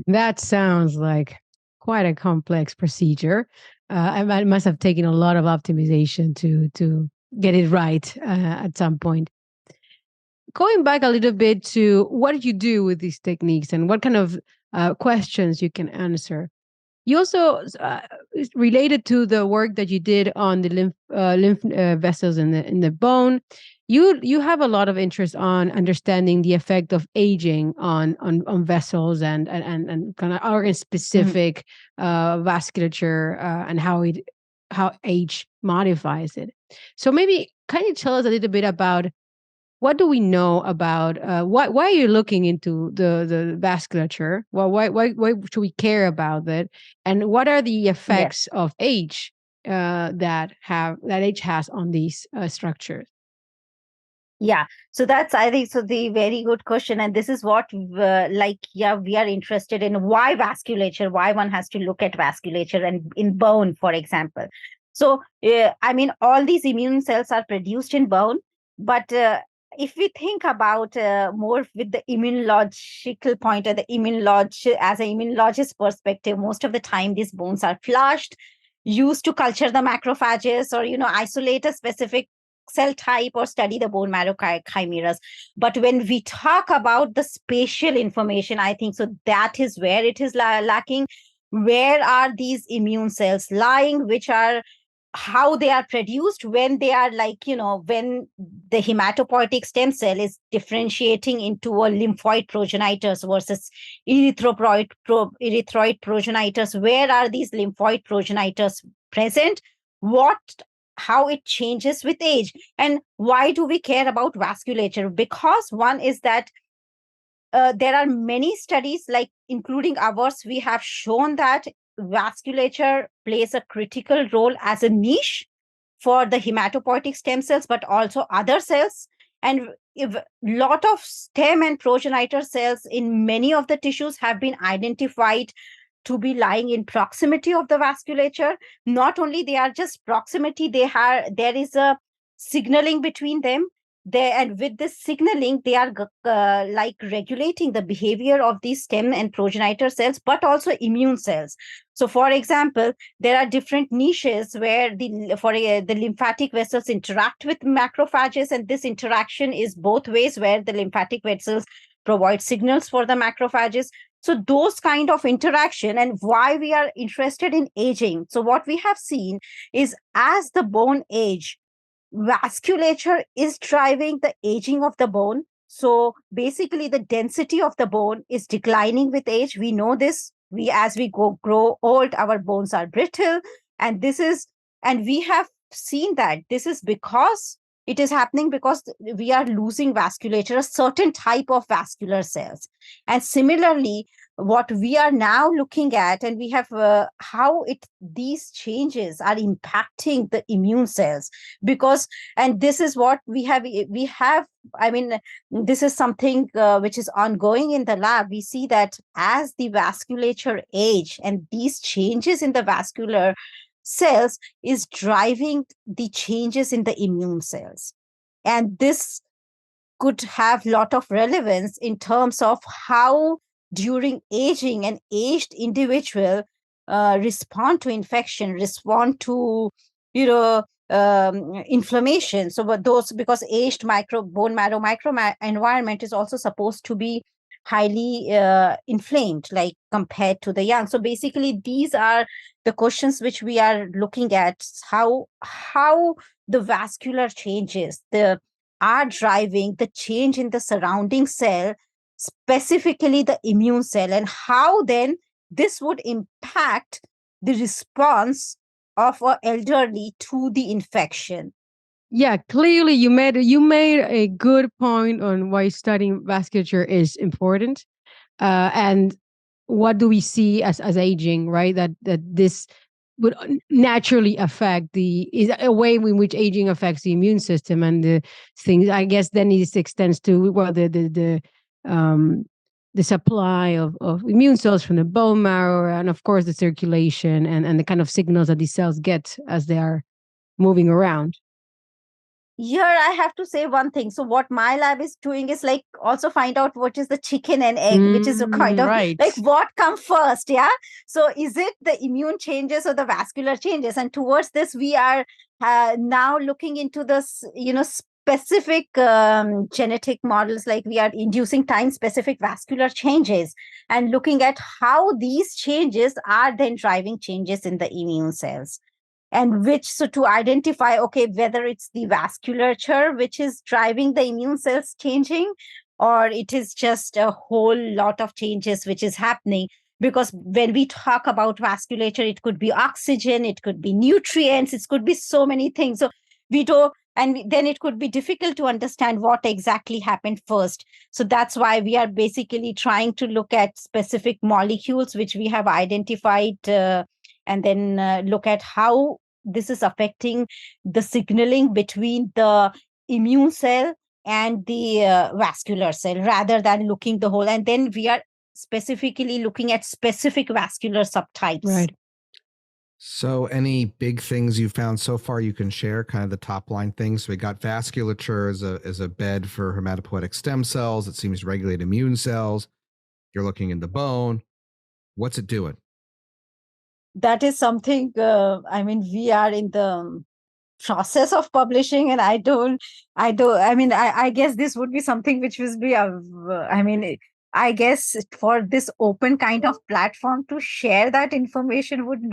That sounds like quite a complex procedure. It must have taken a lot of optimization to get it right at some point. Going back a little bit to what you do with these techniques and what kind of questions you can answer. You also related to the work that you did on the lymph vessels in the bone. You have a lot of interest on understanding the effect of aging on vessels and kind of organ specific vasculature and how age modifies it. So maybe can you tell us a little bit about what do we know about why are you looking into the vasculature? Well, why should we care about that? And what are the effects of age that age has on these structures? Yeah, so that's, I think, so the very good question. And this is what we are interested in, why vasculature, why one has to look at vasculature and in bone, for example. So, I mean, all these immune cells are produced in bone, but if we think about more with the immunological point, or as an immunologist perspective, most of the time these bones are flushed, used to culture the macrophages or, isolate a specific cell type or study the bone marrow chimeras. But when we talk about the spatial information, I think so that is where it is lacking. Where are these immune cells lying, how they are produced, when they are when the hematopoietic stem cell is differentiating into a lymphoid progenitors versus erythroid progenitors. Where are these lymphoid progenitors present? How it changes with age, and why do we care about vasculature? Because one is that there are many studies, like including ours, we have shown that vasculature plays a critical role as a niche for the hematopoietic stem cells, but also other cells. And if a lot of stem and progenitor cells in many of the tissues have been identified to be lying in proximity of the vasculature. Not only they are just proximity, there is a signaling between them. And with this signaling, they are regulating the behavior of these stem and progenitor cells, but also immune cells. So, for example, there are different niches where the lymphatic vessels interact with macrophages, and this interaction is both ways, where the lymphatic vessels provide signals for the macrophages. So those kind of interaction, and why we are interested in aging. So what we have seen is, as the bone age, vasculature is driving the aging of the bone. So basically the density of the bone is declining with age. We know this. As we grow old, our bones are brittle. And we have seen that this is because it is happening because we are losing vasculature, a certain type of vascular cells. And similarly, what we are now looking at, and we have these changes are impacting the immune cells, and this is what we have. I mean, this is something which is ongoing in the lab. We see that as the vasculature age, and these changes in the vascular cells is driving the changes in the immune cells. And this could have a lot of relevance in terms of how during aging an aged individual respond to infection, respond to inflammation. So because aged bone marrow microenvironment is also supposed to be highly inflamed, like compared to the young. So basically, these are the questions which we are looking at, how the vascular changes are driving the change in the surrounding cell, specifically the immune cell, and how then this would impact the response of an elderly to the infection. Yeah, clearly you made a good point on why studying vasculature is important. And what do we see as aging, right? That this would naturally affect is a way in which aging affects the immune system and the things. I guess then this extends to the supply of immune cells from the bone marrow, and of course the circulation and the kind of signals that these cells get as they are moving around. Here I have to say one thing. So what my lab is doing is like also find out what is the chicken and egg, which is a kind of right. like what come first. Yeah. So is it the immune changes or the vascular changes? And towards this, we are now looking into this, specific genetic models, like we are inducing time specific vascular changes and looking at how these changes are then driving changes in the immune cells. And so to identify, okay, whether it's the vasculature which is driving the immune cells changing, or it is just a whole lot of changes which is happening. Because when we talk about vasculature, it could be oxygen, it could be nutrients, it could be so many things. So we don't, and then it could be difficult to understand what exactly happened first. So that's why we are basically trying to look at specific molecules which we have identified, and then look at how this is affecting the signaling between the immune cell and the vascular cell, rather than looking the whole. And then we are specifically looking at specific vascular subtypes. Right. So any big things you found so far you can share, kind of the top line things? So we got vasculature as a bed for hematopoietic stem cells. It seems to regulate immune cells. You're looking in the bone. What's it doing? That is something, we are in the process of publishing, and I guess this would be something which will be, I guess for this open kind of platform to share that information would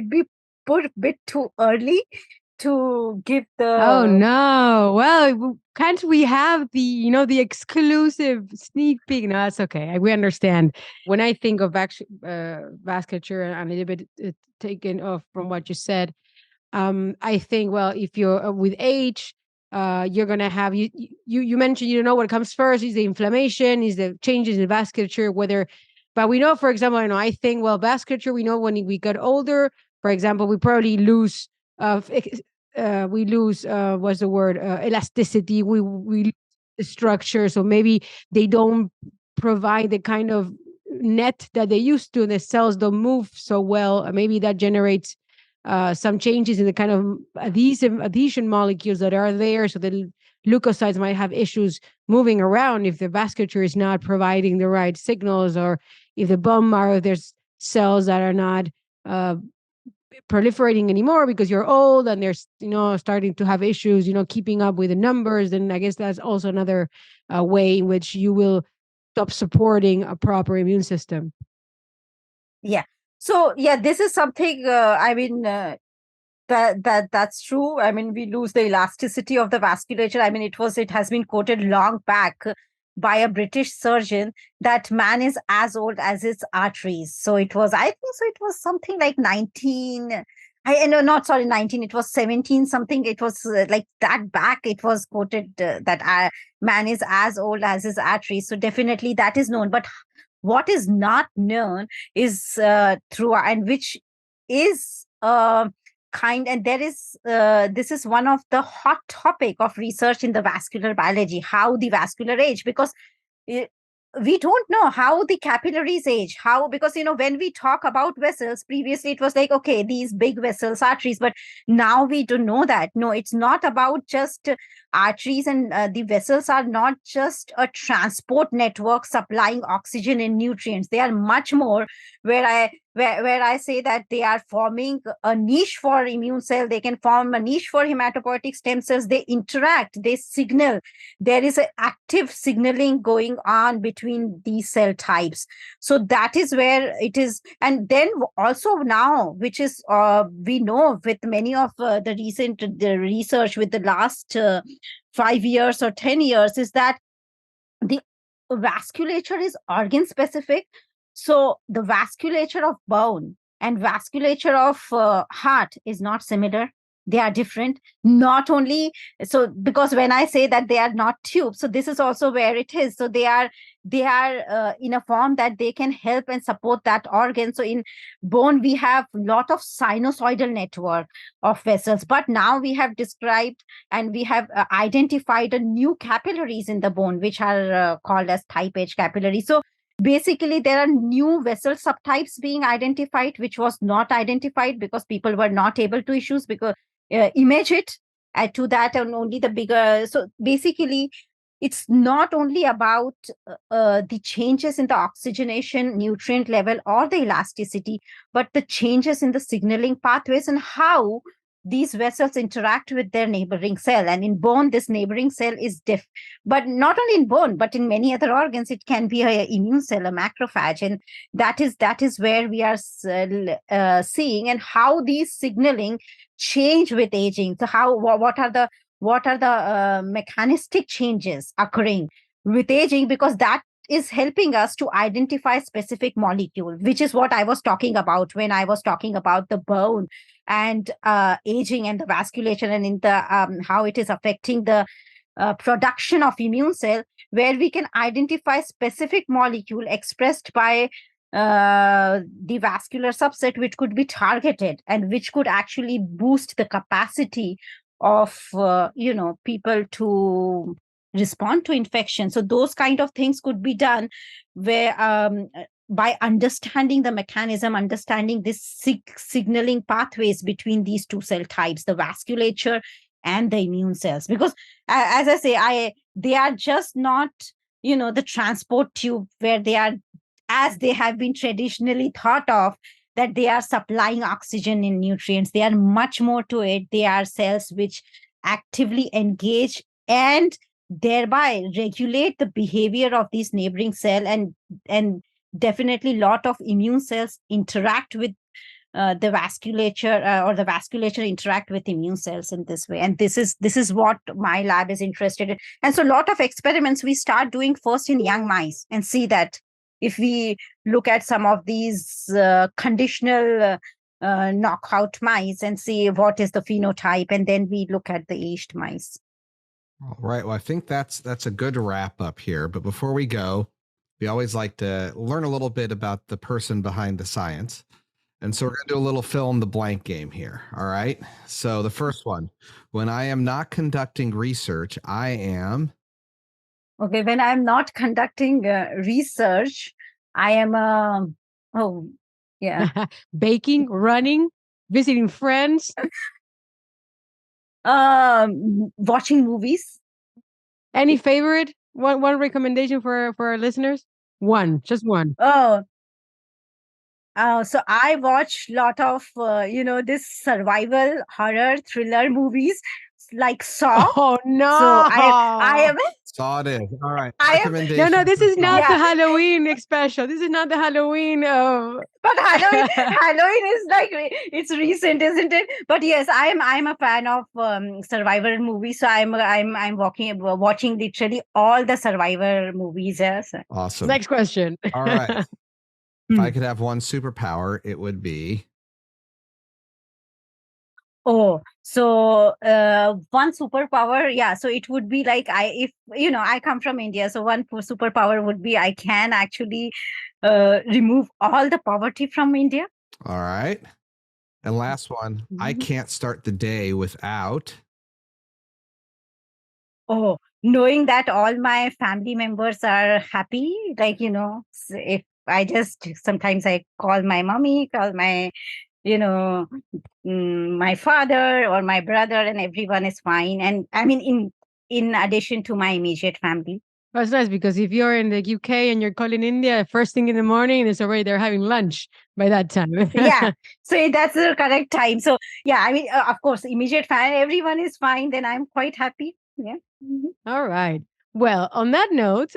be put a bit too early to give the... Oh no. Well, can't we have the exclusive sneak peek? No, that's okay. We understand. When I think of vasculature, and a little bit taken off from what you said, I think, well, if you're with age, you're gonna have you mentioned, what comes first is the inflammation, is the changes in vasculature, but we know, for example, I think, well, vasculature, we know when we get older, for example, we probably lose what's the word, elasticity, we lose the structure, so maybe they don't provide the kind of net that they used to, and the cells don't move so well. Maybe that generates some changes in the kind of adhesion molecules that are there, so the leukocytes might have issues moving around if the vasculature is not providing the right signals, or if the bone marrow, there's cells that are not proliferating anymore because you're old and they're starting to have issues keeping up with the numbers. Then I guess that's also another way in which you will stop supporting a proper immune system. Yeah. So this is something, that's true. We lose the elasticity of the vasculature. It has been quoted long back by a British surgeon that man is as old as his arteries. So it was something like 19. Not 19. It was 17 something. It was like that back. It was quoted that man is as old as his arteries. So definitely that is known. But what is not known is through, and which is and there is this is one of the hot topic of research in the vascular biology, how the vascular age, because we don't know how the capillaries age, because when we talk about vessels, previously it was like, okay, these big vessels, arteries, but now we don't know that. No, it's not about just arteries, and the vessels are not just a transport network supplying oxygen and nutrients. They are much more, where I say that they are forming a niche for immune cell. They can form a niche for hematopoietic stem cells. They interact, they signal. There is an active signaling going on between these cell types. So that is where it is. And then also now, which is, we know with many of the recent research with the last 5 years or 10 years, is that the vasculature is organ specific. So the vasculature of bone and vasculature of heart is not similar. They are different. Not only so, because when I say that they are not tubes, so this is also where it is. So they are in a form that they can help and support that organ. So in bone, we have a lot of sinusoidal network of vessels, but now we have described and we have identified a new capillaries in the bone, which are called as type H capillaries. So basically, there are new vessel subtypes being identified, which was not identified because people were not able to image it to that, and only the bigger. So basically, it's not only about the changes in the oxygenation, nutrient level, or the elasticity, but the changes in the signaling pathways and how these vessels interact with their neighboring cell. And in bone, this neighboring cell is but not only in bone, but in many other organs, it can be an immune cell, a macrophage. And that is where we are seeing and how these signaling change with aging. So what are the mechanistic changes occurring with aging, because that is helping us to identify specific molecule, which is what I was talking about when I was talking about the bone and aging and the vasculature, and in the how it is affecting the production of immune cell, where we can identify specific molecule expressed by the vascular subset, which could be targeted and which could actually boost the capacity of people to respond to infection. So those kind of things could be done where by understanding the mechanism, understanding this signaling pathways between these two cell types, the vasculature and the immune cells. Because as I say, they are just not the transport tube where they are, as they have been traditionally thought of, that they are supplying oxygen and nutrients. They are much more to it. They are cells which actively engage and thereby regulate the behavior of these neighboring cell, and definitely a lot of immune cells interact with the vasculature, or the vasculature interact with immune cells in this way. And this is what my lab is interested in. And so a lot of experiments we start doing first in young mice, and see that if we look at some of these conditional knockout mice and see what is the phenotype, and then we look at the aged mice. All right. Well, I think that's a good wrap up here. But before we go, we always like to learn a little bit about the person behind the science. And so we're going to do a little fill in the blank game here. All right. So the first one, when I am not conducting research, I am. Okay. When I'm not conducting research, I am, baking, running, visiting friends. Watching movies. Any favorite? One recommendation for our listeners? Just one. So I watch a lot of this survival horror thriller movies like Saw. Oh no! So I am. Saw it is. All right. No, this is not the Halloween special. This is not the Halloween. But Halloween is like, it's recent, isn't it? But yes, I'm a fan of survivor movies. So I'm watching literally all the survivor movies. Yes. Awesome. Next question. All right. If I could have one superpower, it would be. Oh, so one superpower, yeah. So it would be like, I come from India, so one superpower would be I can actually remove all the poverty from India. All right. And last one, I can't start the day without. Oh, knowing that all my family members are happy, like, if sometimes I call my mommy, call my, my father or my brother, and everyone is fine. And I mean, in addition to my immediate family. That's nice, because if you're in the UK and you're calling India, first thing in the morning, it's already they're having lunch by that time. Yeah. So that's the correct time. So yeah, I mean, of course, immediate family, everyone is fine. Then I'm quite happy. Yeah. Mm-hmm. All right. Well, on that note,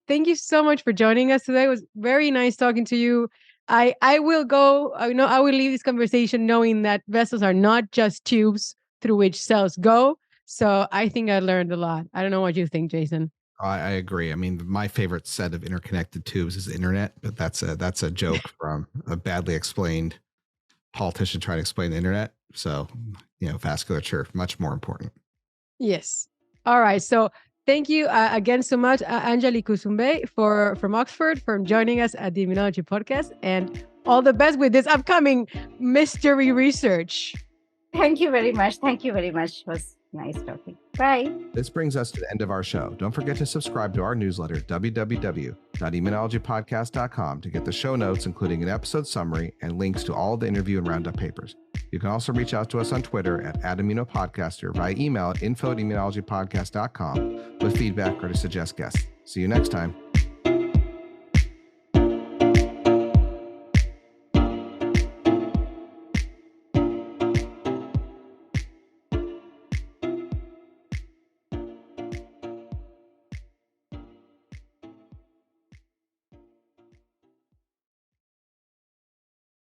thank you so much for joining us today. It was very nice talking to you. I will go, I will leave this conversation knowing that vessels are not just tubes through which cells go. So I think I learned a lot. I don't know what you think, Jason. I agree. I mean, my favorite set of interconnected tubes is the internet, but that's a joke from a badly explained politician trying to explain the internet. So, vasculature, much more important. Yes. All right. So thank you again so much, Anjali Kusumbe from Oxford, for joining us at the Immunology Podcast, and all the best with this upcoming mystery research. Thank you very much. Thank you very much. It was nice talking. Bye. This brings us to the end of our show. Don't forget to subscribe to our newsletter, www.immunologypodcast.com, to get the show notes, including an episode summary and links to all the interview and Roundup papers. You can also reach out to us on Twitter at @immunopodcast or via email at info@immunologypodcast.com with feedback or to suggest guests. See you next time.